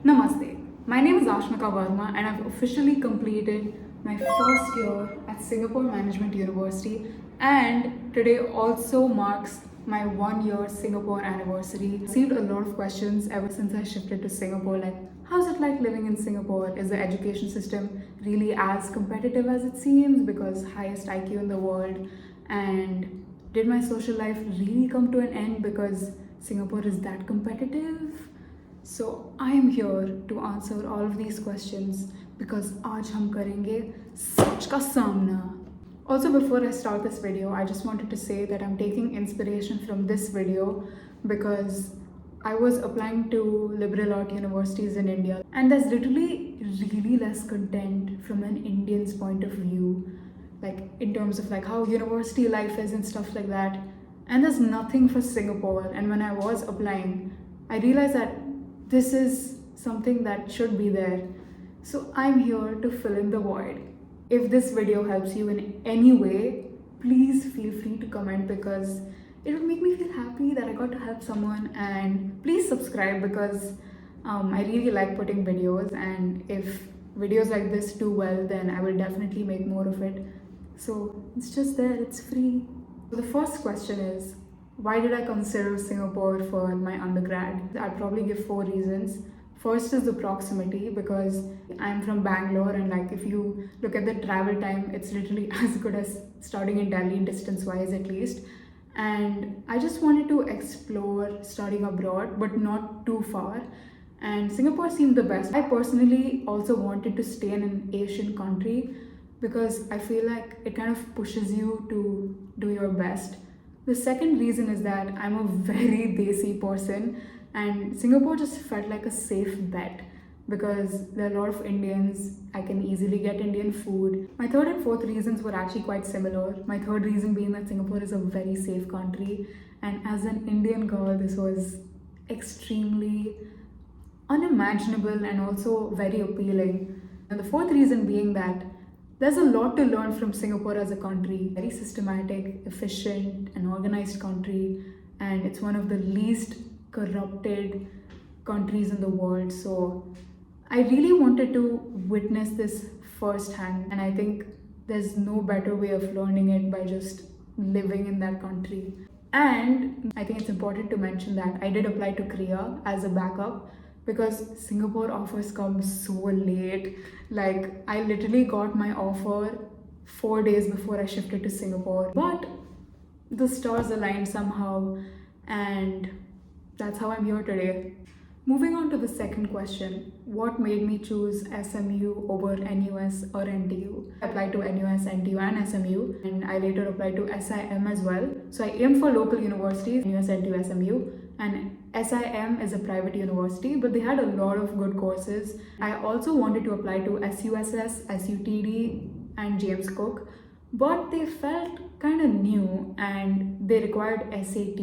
Namaste. My name is Ashmika Verma and I've officially completed my first year at Singapore Management University, and today also marks my 1 year Singapore anniversary. I received a lot of questions ever since I shifted to Singapore, like how's it like living in Singapore? Is the education system really as competitive as it seems because highest IQ in the world? And did my social life really come to an end because Singapore is that competitive? So I am here to answer all of these questions because आज हम करेंगे सच का सामना. Also, before I start this video, I just wanted to say that I'm taking inspiration from this video because I was applying to liberal art universities in India, and there's literally really less content from an Indian's point of view, like in terms of like how university life is and stuff like that. And there's nothing for Singapore. And when I was applying, I realized that this is something that should be there. So I'm here to fill in the void. If this video helps you in any way, please feel free to comment because it would make me feel happy that I got to help someone. And please subscribe because I really like putting videos, and if videos like this do well, then I will definitely make more of it. So it's just there, it's free. So the first question is, why did I consider Singapore for my undergrad? I'd probably give 4 reasons. First is the proximity, because I'm from Bangalore, and like if you look at the travel time, it's literally as good as studying in Delhi distance-wise at least. And I just wanted to explore studying abroad, but not too far. And Singapore seemed the best. I personally also wanted to stay in an Asian country because I feel like it kind of pushes you to do your best. The second reason is that I'm a very desi person, and Singapore just felt like a safe bet because there are a lot of Indians. I can easily get Indian food. My third and fourth reasons were actually quite similar. My third reason being that Singapore is a very safe country, and as an Indian girl, this was extremely unimaginable and also very appealing. And the fourth reason being that there's a lot to learn from Singapore as a country. Very systematic, efficient, and organized country, and it's one of the least corrupted countries in the world. So I really wanted to witness this firsthand, and I think there's no better way of learning it by just living in that country. And I think it's important to mention that I did apply to Korea as a backup because Singapore offers come so late. Like I literally got my offer 4 days before I shifted to Singapore, but the stars aligned somehow, and that's how I'm here today. Moving on to the second question, what made me choose SMU over NUS or NTU? I applied to NUS, NTU and SMU, and I later applied to SIM as well. So I aimed for local universities, NUS, NTU, SMU, and SIM is a private university, but they had a lot of good courses. I also wanted to apply to SUSS, SUTD and James Cook, but they felt kind of new and they required SAT,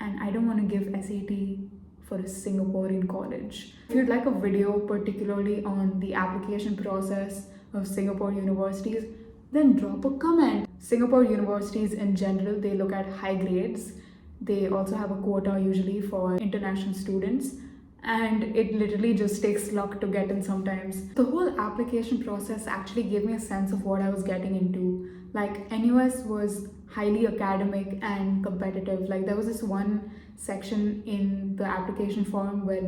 and I don't want to give SAT for a Singaporean college. If you'd like a video particularly on the application process of Singapore universities, then drop a comment. Singapore universities in general, they look at high grades. They also have a quota usually for international students, and it literally just takes luck to get in sometimes. The whole application process actually gave me a sense of what I was getting into. Like NUS was highly academic and competitive. Like there was this one section in the application form where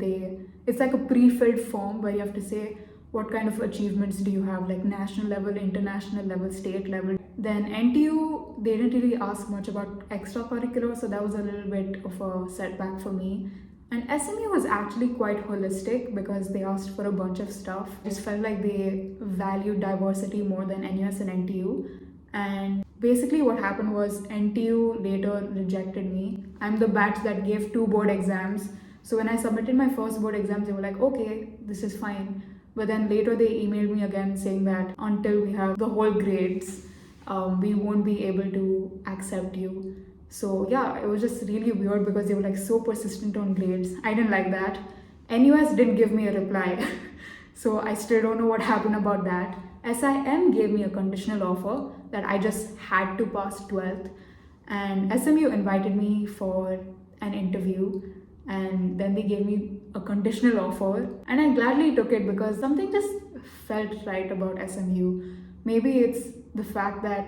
it's like a pre-filled form where you have to say what kind of achievements do you have, like national level, international level, state level. Then NTU, they didn't really ask much about extracurricular, so that was a little bit of a setback for me. And SMU was actually quite holistic because they asked for a bunch of stuff. I just felt like they valued diversity more than NUS and NTU. And basically what happened was NTU later rejected me. I'm the batch that gave 2 board exams. So when I submitted my first board exams, they were like, okay, this is fine. But then later they emailed me again saying that until we have the whole grades, we won't be able to accept you. So yeah, it was just really weird because they were like so persistent on grades. I didn't like that. NUS didn't give me a reply. So I still don't know what happened about that. SIM gave me a conditional offer that I just had to pass 12th. And SMU invited me for an interview, and then they gave me a conditional offer, and I gladly took it because something just felt right about SMU. Maybe it's the fact that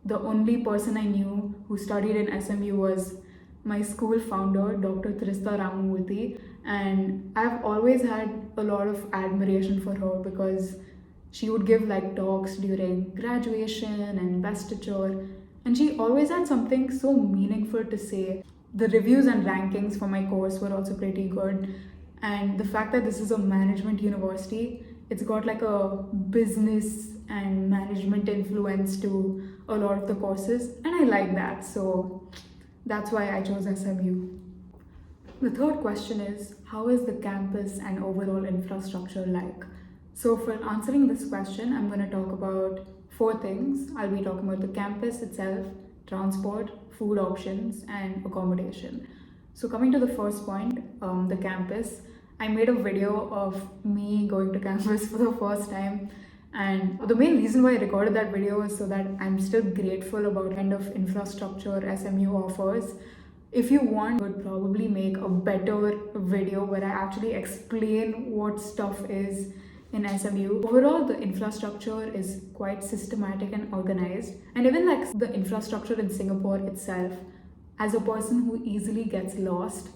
the only person I knew who studied in SMU was my school founder, Dr. Trista Ramamurthy, and I've always had a lot of admiration for her because she would give like talks during graduation and investiture, and she always had something so meaningful to say. The reviews and rankings for my course were also pretty good, and the fact that this is a management university, it's got like a business and management influence to a lot of the courses, and I like that, so that's why I chose SMU. The third question is, how is the campus and overall infrastructure like? So for answering this question, I'm going to talk about four things. I'll be talking about the campus itself, transport, food options, and accommodation. So coming to the first point, the campus, I made a video of me going to campus for the first time, and the main reason why I recorded that video is so that I'm still grateful about kind of infrastructure SMU offers. If you want, I would probably make a better video where I actually explain what stuff is in SMU. Overall, the infrastructure is quite systematic and organized, and even like the infrastructure in Singapore itself, as a person who easily gets lost,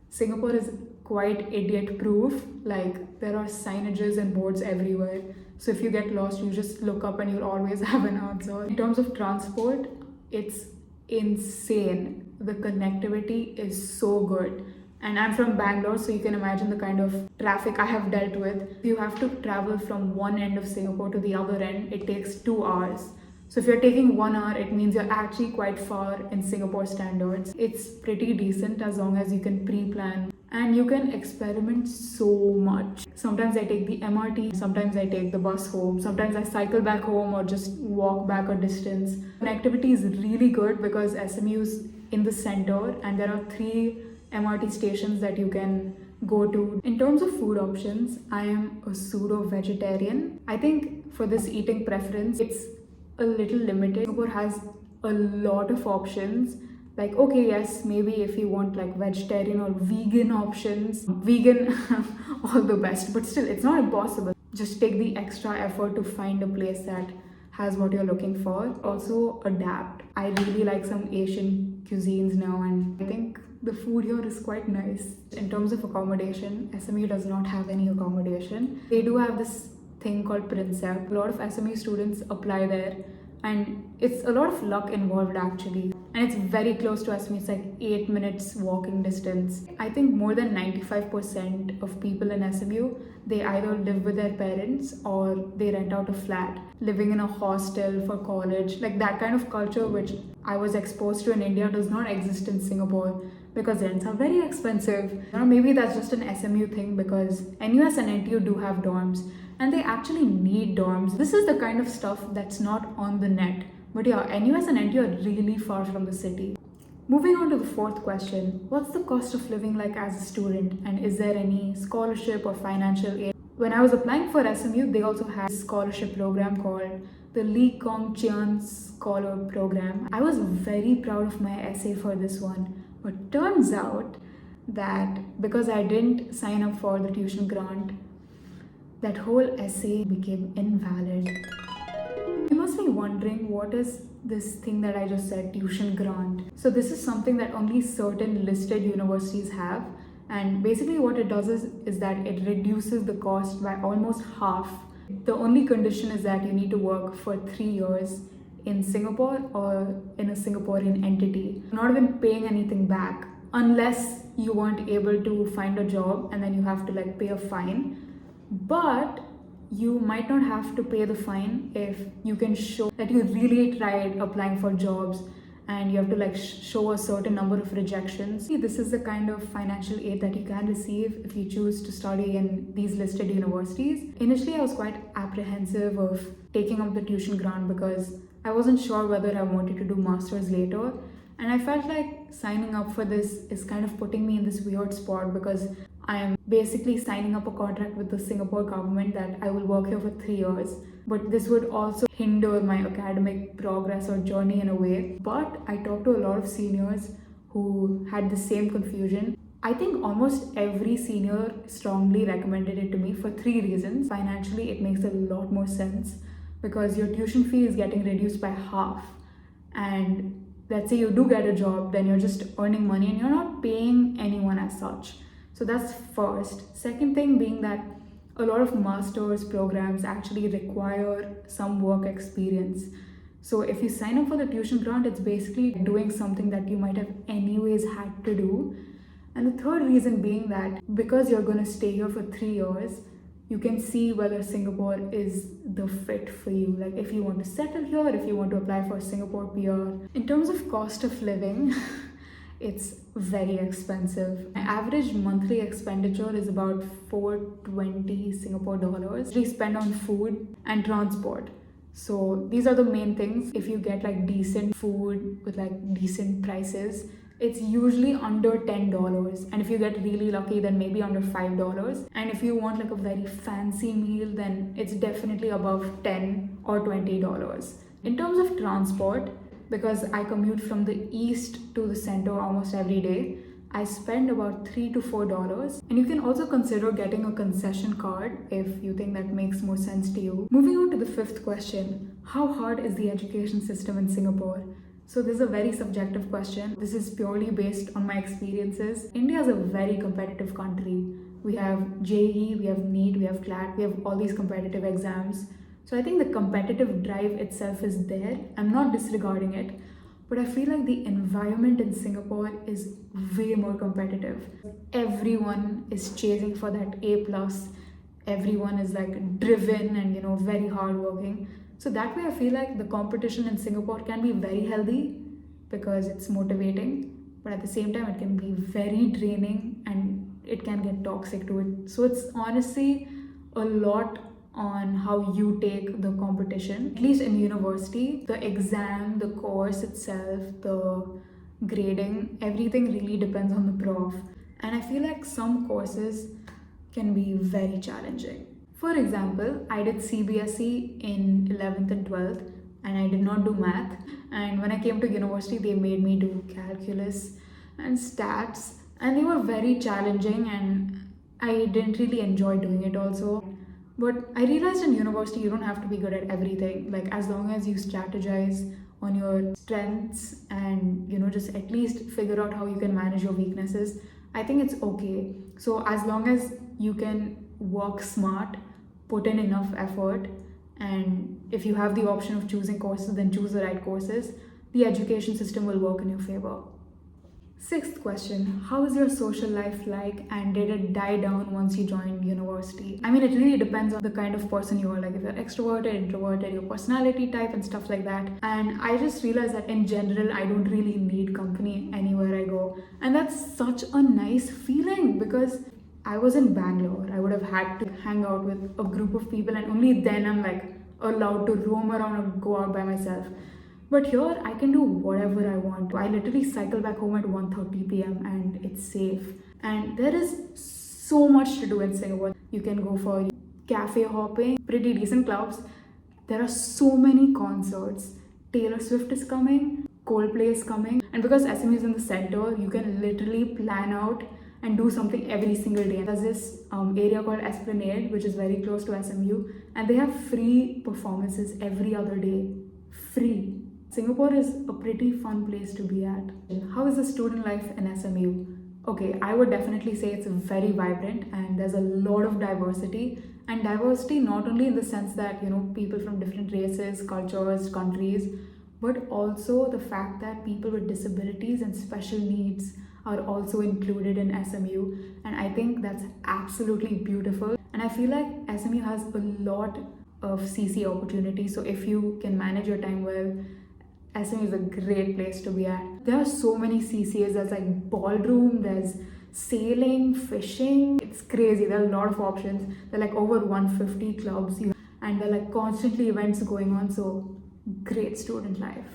Singapore is quite idiot proof. Like, there are signages and boards everywhere, so if you get lost, you just look up and you'll always have an answer. In terms of transport, it's insane. The connectivity is so good, and I'm from Bangalore, so you can imagine the kind of traffic I have dealt with. You have to travel from one end of Singapore to the other end. It takes 2 hours. So if you're taking 1 hour, it means you're actually quite far in Singapore standards. It's pretty decent as long as you can pre-plan, and you can experiment so much. Sometimes I take the MRT, sometimes I take the bus home, sometimes I cycle back home or just walk back a distance. Connectivity is really good because SMU's in the center, and there are 3 MRT stations that you can go to. In terms of food options, I am a pseudo vegetarian. I think for this eating preference, it's a little limited. Singapore has a lot of options. Like, okay, yes, maybe if you want like vegetarian or vegan options, vegan, all the best, but still, it's not impossible. Just take the extra effort to find a place that has what you're looking for. Also, adapt. I really like some Asian cuisines now, and I think the food here is quite nice. In terms of accommodation, SMU does not have any accommodation. They do have this thing called Princep. A lot of SMU students apply there, and it's a lot of luck involved actually. And it's very close to SMU. It's like 8 minutes walking distance. I think more than 95% of people in SMU, they either live with their parents or they rent out a flat. Living in a hostel for college, like that kind of culture which I was exposed to in India, does not exist in Singapore because rents are very expensive. Or maybe that's just an SMU thing because NUS and NTU do have dorms, and they actually need dorms. This is the kind of stuff that's not on the net. But yeah, NUS and NTU are really far from the city. Moving on to the fourth question, what's the cost of living like as a student, and is there any scholarship or financial aid? When I was applying for SMU, they also had a scholarship program called the Lee Kong Chian Scholar Program. I was very proud of my essay for this one, but turns out that because I didn't sign up for the tuition grant, that whole essay became invalid. You must be wondering, what is this thing that I just said, tuition grant? So this is something that only certain listed universities have, and basically what it does is that it reduces the cost by almost half. The only condition is that you need to work for 3 years in Singapore or in a Singaporean entity. You're not even paying anything back unless you weren't able to find a job, and then you have to like pay a fine. But you might not have to pay the fine if you can show that you really tried applying for jobs, and you have to like show a certain number of rejections. This is the kind of financial aid that you can receive if you choose to study in these listed universities. Initially, I was quite apprehensive of taking up the tuition grant because I wasn't sure whether I wanted to do masters later, and I felt like signing up for this is kind of putting me in this weird spot because I am basically signing up a contract with the Singapore government that I will work here for 3 years. But this would also hinder my academic progress or journey in a way. But I talked to a lot of seniors who had the same confusion. I think almost every senior strongly recommended it to me for three reasons. Financially, it makes a lot more sense because your tuition fee is getting reduced by half. And let's say you do get a job, then you're just earning money and you're not paying anyone as such. So that's first. Second thing being that a lot of master's programs actually require some work experience. So if you sign up for the tuition grant, it's basically doing something that you might have anyways had to do. And the third reason being that because you're going to stay here for 3 years, you can see whether Singapore is the fit for you. Like if you want to settle here, if you want to apply for Singapore PR. In terms of cost of living, it's very expensive. My average monthly expenditure is about 420 Singapore dollars. We spend on food and transport. So these are the main things. If you get like decent food with like decent prices, it's usually under $10. And if you get really lucky, then maybe under $5. And if you want like a very fancy meal, then it's definitely above $10 or $20. In terms of transport, because I commute from the east to the center almost every day, I spend about $3 to $4. And you can also consider getting a concession card if you think that makes more sense to you. Moving on to the fifth question, how hard is the education system in Singapore? So this is a very subjective question. This is purely based on my experiences. India is a very competitive country. We have JEE, we have NEET, we have CLAT, we have all these competitive exams. So I think the competitive drive itself is there. I'm not disregarding it, but I feel like the environment in Singapore is way more competitive. Everyone is chasing for that A+. Everyone is like driven and very hardworking. So that way I feel like the competition in Singapore can be very healthy because it's motivating, but at the same time it can be very draining and it can get toxic to it. So it's honestly a lot on how you take the competition. At least in university, the exam, the course itself, the grading, everything really depends on the prof. And I feel like some courses can be very challenging. For example, I did CBSE in 11th and 12th and I did not do math. And when I came to university, they made me do calculus and stats and they were very challenging and I didn't really enjoy doing it also. But I realized in university, you don't have to be good at everything. Like as long as you strategize on your strengths and just at least figure out how you can manage your weaknesses, I think it's okay. So as long as you can work smart, put in enough effort, and if you have the option of choosing courses, then choose the right courses, the education system will work in your favor. Sixth question, how is your social life like and did it die down once you joined university? I mean, it really depends on the kind of person you are, like if you're extroverted, introverted, your personality type and stuff like that. And I just realized that in general, I don't really need company anywhere I go. And that's such a nice feeling because I was in Bangalore. I would have had to hang out with a group of people and only then I'm like allowed to roam around and go out by myself. But here I can do whatever I want. I literally cycle back home at 1:30 p.m. and it's safe. And there is so much to do in Singapore. You can go for cafe hopping, pretty decent clubs. There are so many concerts. Taylor Swift is coming, Coldplay is coming. And because SMU is in the center, you can literally plan out and do something every single day. There's this area called Esplanade, which is very close to SMU, and they have free performances every other day. Free. Singapore is a pretty fun place to be at. How is the student life in SMU? Okay, I would definitely say it's very vibrant and there's a lot of diversity. And diversity not only in the sense that, people from different races, cultures, countries, but also the fact that people with disabilities and special needs are also included in SMU, and I think that's absolutely beautiful. And I feel like SMU has a lot of CC opportunities, so if you can manage your time well, SMU is a great place to be at. There are so many CCAs. There's like ballroom, there's sailing, fishing. It's crazy. There are a lot of options. There are like over 150 clubs and there are like constantly events going on, so great student life.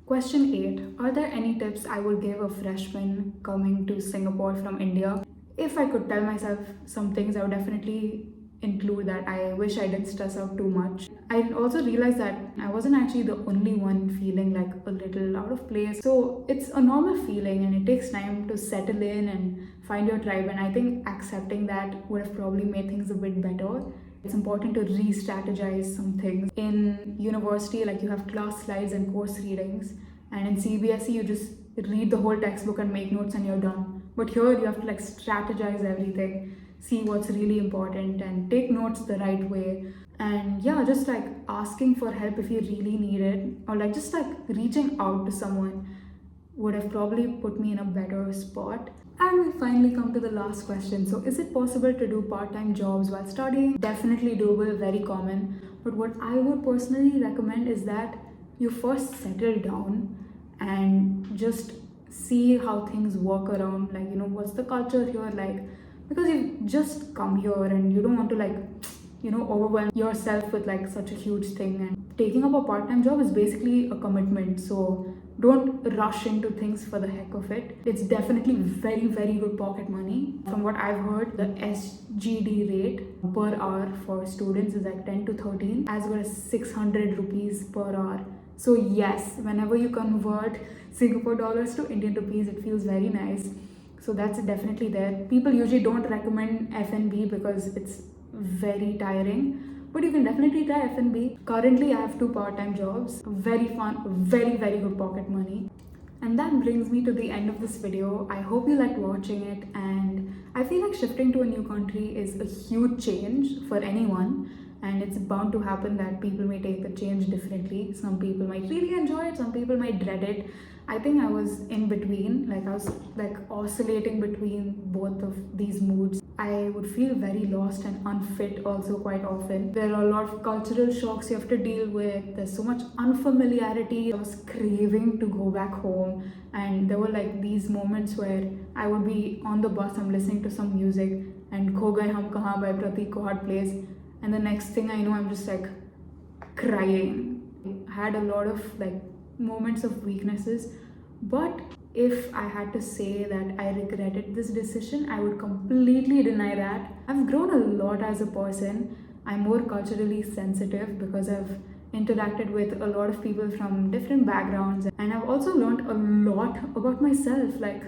Question 8. Are there any tips I would give a freshman coming to Singapore from India? If I could tell myself some things, I would definitely include that. I wish I didn't stress out too much. I also realized that I wasn't actually the only one feeling like a little out of place. So it's a normal feeling and it takes time to settle in and find your tribe. And I think accepting that would have probably made things a bit better. It's important to re-strategize some things. In university, like you have class slides and course readings, and in CBSE you just read the whole textbook and make notes and you're done. But here you have to like strategize everything, see what's really important and take notes the right way. And yeah, just like asking for help if you really need it, or like just like reaching out to someone would have probably put me in a better spot. And we finally come to the last question. So, is it possible to do part time jobs while studying? Definitely doable, very common. But what I would personally recommend is that you first settle down and just see how things work around. Like, what's the culture here like? Because you just come here and you don't want to, like, overwhelm yourself with like such a huge thing. And taking up a part time job is basically a commitment. So, don't rush into things for the heck of it. It's definitely very, very good pocket money. From what I've heard, the SGD rate per hour for students is like 10 to 13, as well as 600 rupees per hour. So yes, whenever you convert Singapore dollars to Indian rupees, it feels very nice. So that's definitely there. People usually don't recommend F&B because it's very tiring. But you can definitely try F&B. Currently, I have 2 part-time jobs. Very fun, very, very good pocket money. And that brings me to the end of this video. I hope you liked watching it, and I feel like shifting to a new country is a huge change for anyone, and it's bound to happen that people may take the change differently. Some people might really enjoy it, some people might dread it. I think I was in between, like I was like oscillating between both of these moods. I would feel very lost and unfit also quite often. There are a lot of cultural shocks you have to deal with. There's so much unfamiliarity. I was craving to go back home, and there were like these moments where I would be on the bus, I'm listening to some music, and Kho Gaye Hum Kahan by Pratik Kohad plays, and the next thing I know I'm just like crying. I had a lot of like moments of weaknesses, but if I had to say that I regretted this decision, I would completely deny that. I've grown a lot as a person. I'm more culturally sensitive because I've interacted with a lot of people from different backgrounds, and I've also learned a lot about myself. Like,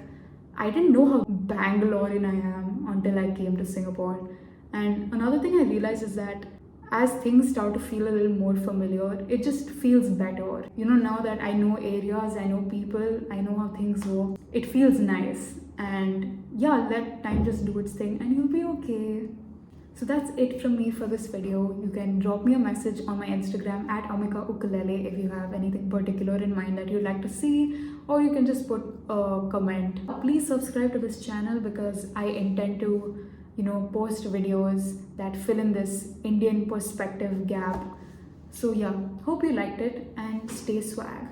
I didn't know how Bangalorean I am until I came to Singapore. And another thing I realized is that as things start to feel a little more familiar, it just feels better. Now that I know areas, I know people, I know how things go, it feels nice. And yeah, let time just do its thing and you'll be okay. So that's it from me for this video. You can drop me a message on my Instagram at Amika Ukulele if you have anything particular in mind that you'd like to see, or you can just put a comment. Please subscribe to this channel because I intend to post videos that fill in this Indian perspective gap. So yeah, hope you liked it and stay swag.